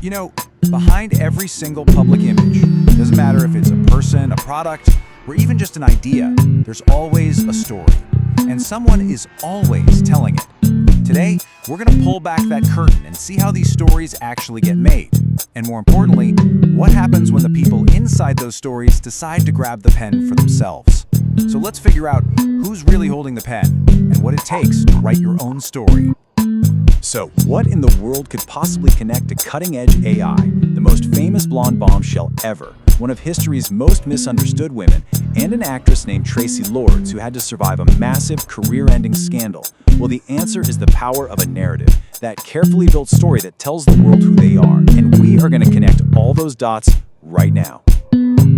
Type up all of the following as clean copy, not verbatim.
You know, behind every single public image, doesn't matter if it's a person, a product, or even just an idea, there's always a story. And someone is always telling it. Today, we're going to pull back that curtain and see how these stories actually get made. And more importantly, what happens when the people inside those stories decide to grab the pen for themselves. So let's figure out who's really holding the pen and what it takes to write your own story. So, what in the world could possibly connect to cutting-edge AI, the most famous blonde bombshell ever, one of history's most misunderstood women, and an actress named Tracy Lords who had to survive a massive career-ending scandal? Well, the answer is the power of a narrative, that carefully built story that tells the world who they are, and we are going to connect all those dots right now.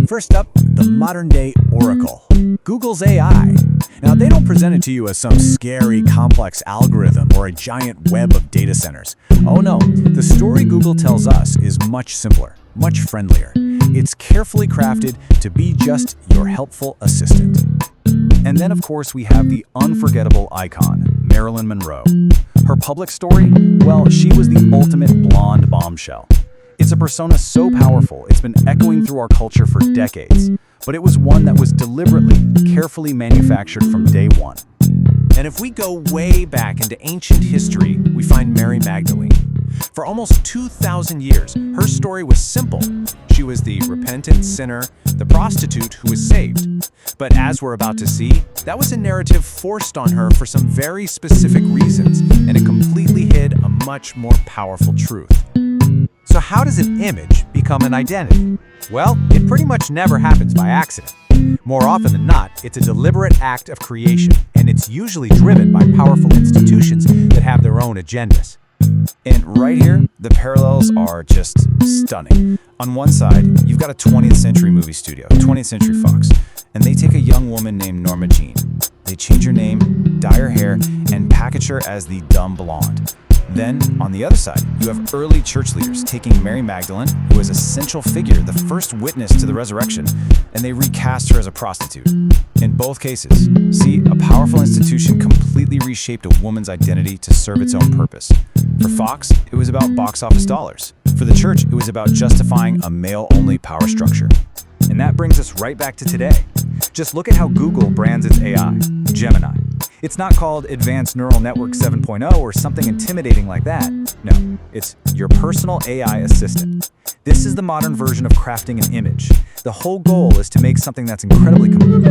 First up, the modern-day Oracle, Google's AI. Now, they don't present it to you as some scary, complex algorithm or a giant web of data centers. Oh no, the story Google tells us is much simpler, much friendlier. It's carefully crafted to be just your helpful assistant. And then, of course, we have the unforgettable icon, Marilyn Monroe. Her public story? Well, she was the ultimate blonde bombshell. It's a persona so powerful, it's been echoing through our culture for decades. But it was one that was deliberately, carefully manufactured from day one. And if we go way back into ancient history, we find Mary Magdalene. For almost 2,000 years, her story was simple. She was the repentant sinner, the prostitute who was saved. But as we're about to see, that was a narrative forced on her for some very specific reasons, and it completely hid a much more powerful truth. So how does an image become an identity? Well, it pretty much never happens by accident. More often than not, it's a deliberate act of creation, and it's usually driven by powerful institutions that have their own agendas. And right here, the parallels are just stunning. On one side, you've got a 20th century movie studio, 20th Century Fox, and they take a young woman named Norma Jean. They change her name, dye her hair, and package her as the dumb blonde. Then, on the other side, you have early church leaders taking Mary Magdalene, who is a central figure, the first witness to the resurrection, and they recast her as a prostitute. In both cases, see, a powerful institution completely reshaped a woman's identity to serve its own purpose. For Fox, it was about box office dollars. For the church, it was about justifying a male-only power structure. And that brings us right back to today. Just look at how Google brands its AI, Gemini. It's not called Advanced Neural Network 7.0 or something intimidating like that. No, it's your personal AI assistant. This is the modern version of crafting an image. The whole goal is to make something that's incredibly complete.